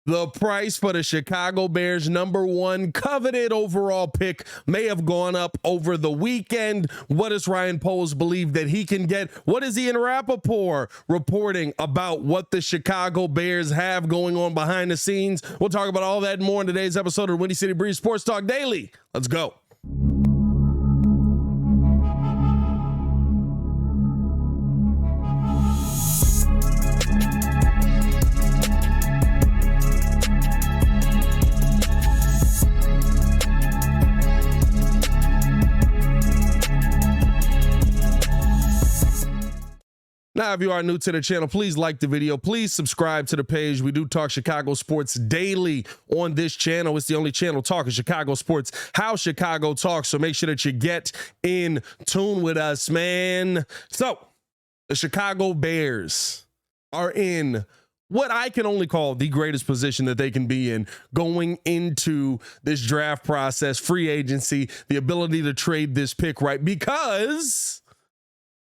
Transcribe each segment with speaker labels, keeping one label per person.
Speaker 1: The price for the Chicago Bears #1 coveted overall pick may have gone up over the weekend. What does Ryan Poles believe that he can get? What is Ian Rappaport reporting about what the Chicago Bears have going on behind the scenes? We'll talk about all that and more in today's episode of the Windy City Breeze Sports Talk Daily. Let's go. Now, if you are new to the channel, please like the video. Please subscribe to the page. We do talk Chicago sports daily on this channel. It's the only channel talking Chicago sports, how Chicago talks. So make sure that you get in tune with us, man. So the Chicago Bears are in what I can only call the greatest position that they can be in going into this draft process, free agency, the ability to trade this pick, right? Because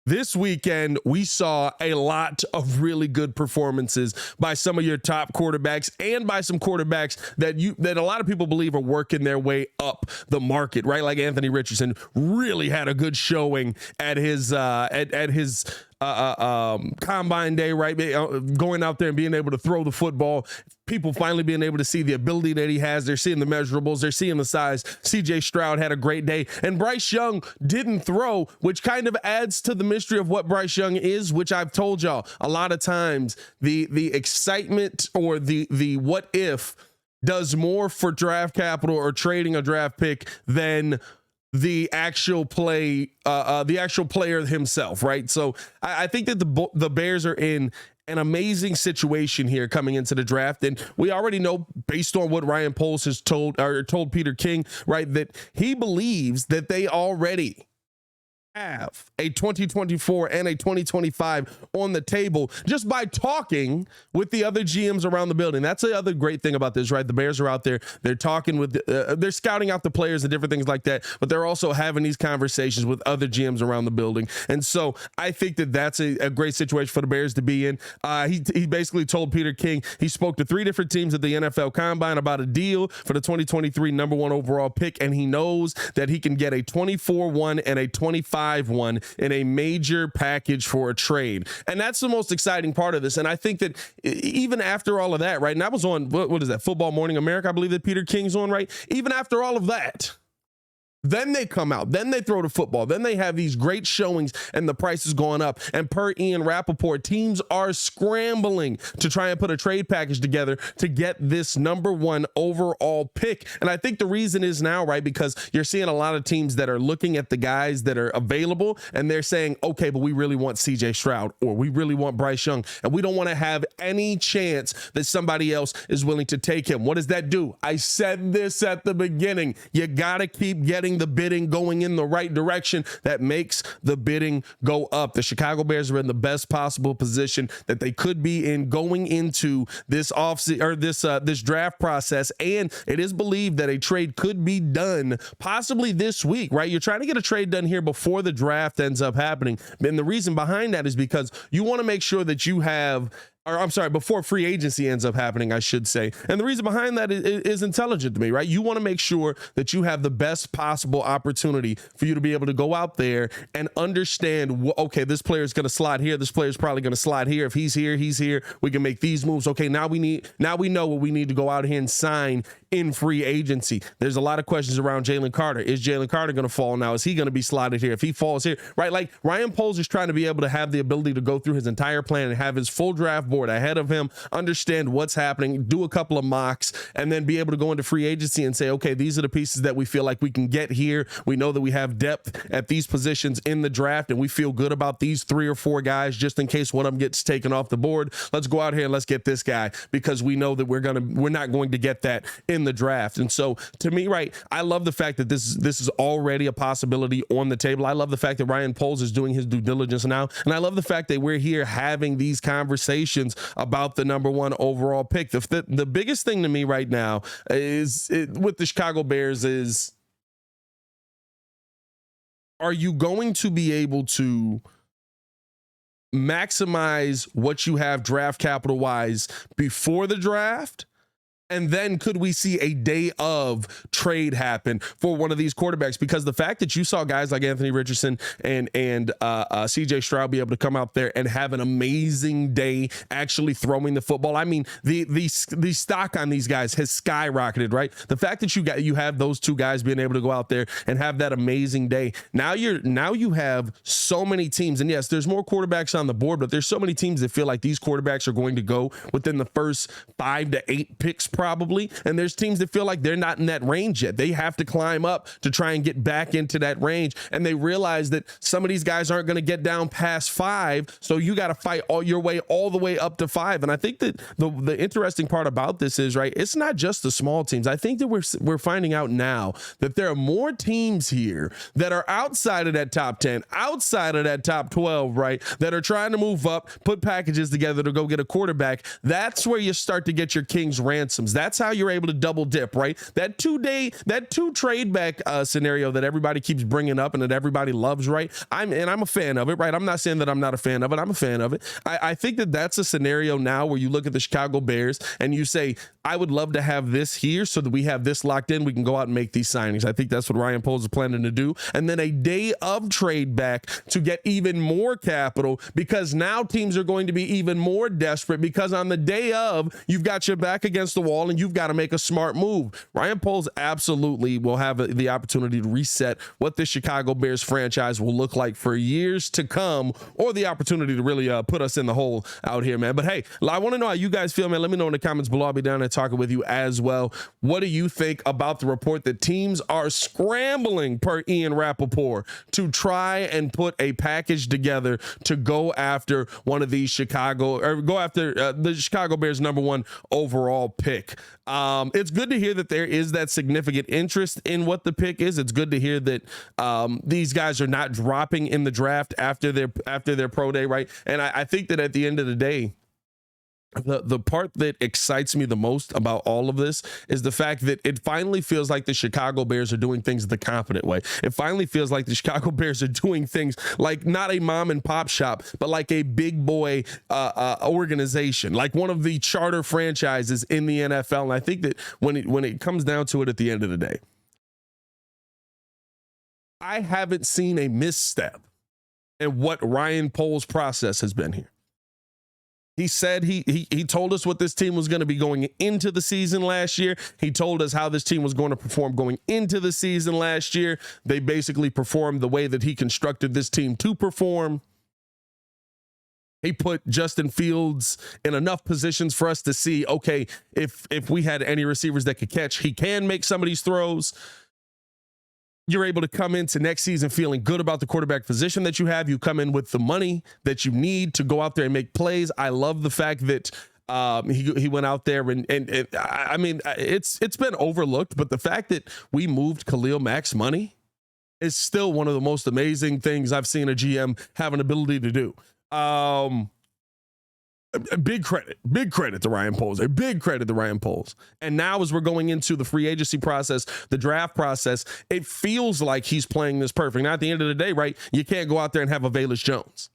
Speaker 1: this weekend, we saw a lot of really good performances by some of your top quarterbacks and by some quarterbacks that a lot of people believe are working their way up the market, right? Like Anthony Richardson really had a good showing at his combine day, right? Going out there and being able to throw the football, people finally being able to see the ability that he has. They're seeing the measurables, they're seeing the size. CJ Stroud had a great day, and Bryce Young didn't throw, which kind of adds to the mystery of what Bryce Young is, which I've told y'all a lot of times. The excitement or the what if does more for draft capital or trading a draft pick than the actual play, the actual player himself, right? So I think that the Bears are in an amazing situation here coming into the draft, and we already know, based on what Ryan Poles has told Peter King, right, that he believes that they already have a 2024 and a 2025 on the table just by talking with the other GMs around the building. That's the other great thing about this, right? The Bears are out there, they're talking with, they're scouting out the players and different things like that, but they're also having these conversations with other GMs around the building. And so I think that that's a great situation for the Bears to be in. He basically told Peter King, he spoke to 3 different teams at the NFL Combine about a deal for the 2023 #1 overall pick, and he knows that he can get a 24-1 and a 25-1 in a major package for a trade. And that's the most exciting part of this. And I think that even after all of that, right, and I was on, what is that, Football Morning America, I believe that Peter King's on, right? Even after all of that, then they come out, then they throw the football, then they have these great showings and the price is going up. And per Ian Rappaport, teams are scrambling to try and put a trade package together to get this #1 overall pick. And I think the reason is now, right, because you're seeing a lot of teams that are looking at the guys that are available and they're saying, okay, but we really want CJ Stroud, or we really want Bryce Young, and we don't want to have any chance that somebody else is willing to take him. What does that do? I said this at the beginning. You got to keep getting the bidding going in the right direction. That makes the bidding go up. The Chicago Bears are in the best possible position that they could be in going into this this draft process, and it is believed that a trade could be done possibly this week, right? You're trying to get a trade done here before the draft ends up happening, and the reason behind that is because you want to make sure that you have, or I'm sorry, before free agency ends up happening, I should say. And the reason behind that is intelligent to me, right? You want to make sure that you have the best possible opportunity for you to be able to go out there and understand, okay, this player is going to slide here. This player is probably going to slide here. If he's here, he's here. We can make these moves. Okay, now we know what we need to go out here and sign in free agency. There's a lot of questions around Jalen Carter. Is Jalen Carter going to fall now? Is he going to be slotted here? If he falls here, right? Like Ryan Poles is trying to be able to have the ability to go through his entire plan and have his full draft board ahead of him, understand what's happening, do a couple of mocks, and then be able to go into free agency and say, okay, these are the pieces that we feel like we can get here. We know that we have depth at these positions in the draft, and we feel good about these 3 or 4 guys just in case one of them gets taken off the board. Let's go out here and let's get this guy, because we know that we're not going to get that in the draft. And so to me, right, I love the fact that this is already a possibility on the table. I love the fact that Ryan Poles is doing his due diligence now, and I love the fact that we're here having these conversations about the #1 overall pick. The biggest thing to me right now with the Chicago Bears is, are you going to be able to maximize what you have draft capital wise before the draft? And then could we see a day of trade happen for one of these quarterbacks? Because the fact that you saw guys like Anthony Richardson and CJ Stroud be able to come out there and have an amazing day actually throwing the football. I mean, the stock on these guys has skyrocketed, right? The fact that you have those two guys being able to go out there and have that amazing day. Now you have so many teams, and yes, there's more quarterbacks on the board, but there's so many teams that feel like these quarterbacks are going to go within the first 5 to 8 picks probably, and there's teams that feel like they're not in that range yet. They have to climb up to try and get back into that range, and they realize that some of these guys aren't going to get down past 5, so you got to fight all the way up to 5. And I think that the interesting part about this is, right, it's not just the small teams. I think that we're finding out now that there are more teams here that are outside of that top 10, outside of that top 12, right, that are trying to move up, put packages together to go get a quarterback. That's where you start to get your king's ransoms. That's how you're able to double dip, right? That 2 trade back scenario that everybody keeps bringing up and that everybody loves, right? I'm a fan of it, right? I'm not saying that I'm not a fan of it. I'm a fan of it. I think that that's a scenario now where you look at the Chicago Bears and you say, I would love to have this here so that we have this locked in. We can go out and make these signings. I think that's what Ryan Poles is planning to do. And then a day of trade back to get even more capital, because now teams are going to be even more desperate, because on the day of, you've got your back against the wall and you've got to make a smart move. Ryan Poles absolutely will have the opportunity to reset what the Chicago Bears franchise will look like for years to come, or the opportunity to really put us in the hole out here, man. But hey, I want to know how you guys feel, man. Let me know in the comments below. I'll be down there talking with you as well. What do you think about the report that teams are scrambling, per Ian Rappaport, to try and put a package together to go after one of these the Chicago Bears #1 overall pick? It's good to hear that there is that significant interest in what the pick is. It's good to hear that these guys are not dropping in the draft after their pro day, right? And I think that at the end of the day, the part that excites me the most about all of this is the fact that it finally feels like the Chicago Bears are doing things the confident way. It finally feels like the Chicago Bears are doing things like not a mom and pop shop, but like a big boy organization, like one of the charter franchises in the NFL. And I think that when it comes down to it at the end of the day, I haven't seen a misstep in what Ryan Poles' process has been here. He said he told us what this team was going to be going into the season last year. He told us how this team was going to perform going into the season last year. They basically performed the way that he constructed this team to perform. He put Justin Fields in enough positions for us to see, okay, if we had any receivers that could catch, he can make some of these throws. You're able to come into next season feeling good about the quarterback position that you have. You come in with the money that you need to go out there and make plays. I love the fact that he went out there and I mean, it's been overlooked, but the fact that we moved Khalil Mack's money is still one of the most amazing things I've seen a GM have an ability to do. Big credit to Ryan Poles. A big credit to Ryan Poles. And now as we're going into the free agency process, the draft process, it feels like he's playing this perfect. Now at the end of the day, right, you can't go out there and have a Velus Jones.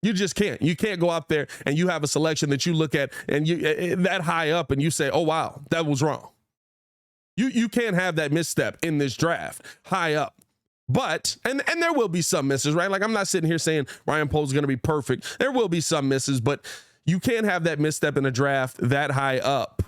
Speaker 1: You just can't. You can't go out there and you have a selection that you look at and you that high up and you say, oh wow, that was wrong. You can't have that misstep in this draft high up. But, and there will be some misses, right? Like I'm not sitting here saying Ryan Poles is going to be perfect. There will be some misses, but you can't have that misstep in a draft that high up,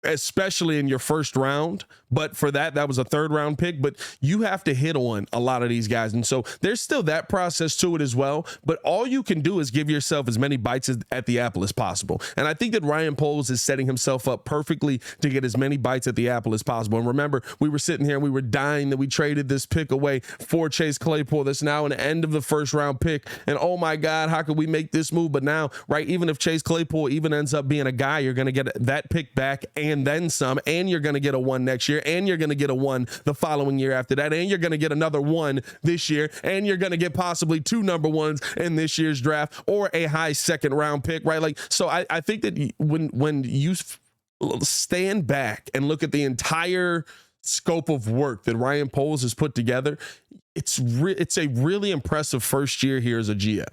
Speaker 1: especially in your first round. But for that was a 3rd round pick, but you have to hit on a lot of these guys. And so there's still that process to it as well. But all you can do is give yourself as many bites at the apple as possible. And I think that Ryan Poles is setting himself up perfectly to get as many bites at the apple as possible. And remember, we were sitting here and we were dying that we traded this pick away for Chase Claypool. That's now an end of the 1st round pick. And oh my God, how could we make this move? But now, right, even if Chase Claypool even ends up being a guy, you're going to get that pick back and then some, and you're going to get a 1 next year, and you're going to get a 1 the following year after that, and you're going to get another 1 this year, and you're going to get possibly 2 number 1s in this year's draft or a high 2nd round pick, right? Like, so I think that when you stand back and look at the entire scope of work that Ryan Poles has put together, it's a really impressive first year here as a GM.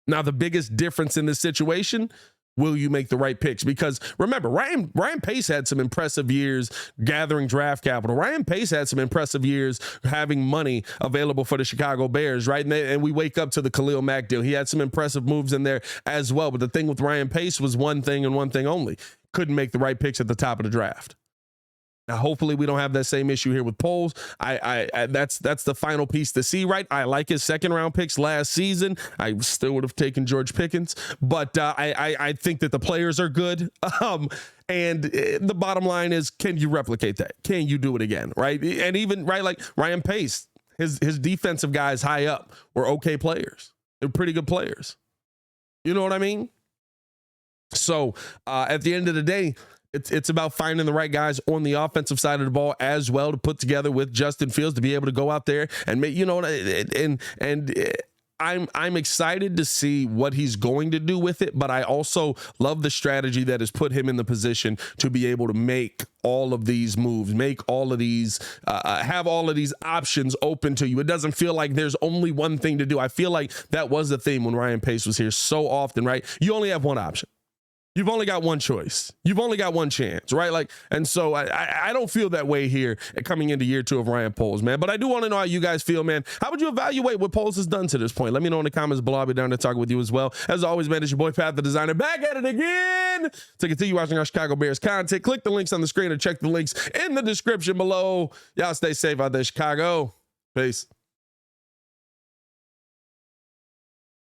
Speaker 1: Now, the biggest difference in this situation, will you make the right picks? Because remember, Ryan Pace had some impressive years gathering draft capital. Ryan Pace had some impressive years having money available for the Chicago Bears, right? And we wake up to the Khalil Mack deal. He had some impressive moves in there as well. But the thing with Ryan Pace was one thing and one thing only. Couldn't make the right picks at the top of the draft. Now, hopefully we don't have that same issue here with Poles. That's the final piece to see, right? I like his second round picks last season. I still would have taken George Pickens, but I think that the players are good. And the bottom line is, can you replicate that? Can you do it again, right? And even, right, like Ryan Pace, his defensive guys high up were okay players. They're pretty good players. You know what I mean? So at the end of the day, it's about finding the right guys on the offensive side of the ball as well to put together with Justin Fields to be able to go out there and make, you know, and I'm excited to see what he's going to do with it, but I also love the strategy that has put him in the position to be able to make all of these moves, make all of these, have all of these options open to you. It doesn't feel like there's only one thing to do. I feel like that was the theme when Ryan Pace was here so often, right? You only have one option. You've only got one choice. You've only got one chance, right? Like, and so I don't feel that way here coming into year 2 of Ryan Poles, man. But I do want to know how you guys feel, man. How would you evaluate what Poles has done to this point? Let me know in the comments below. I'll be down to talk with you as well. As always, man, it's your boy Pat the Designer back at it again to continue watching our Chicago Bears content. Click the links on the screen or check the links in the description below. Y'all stay safe out there, Chicago. Peace.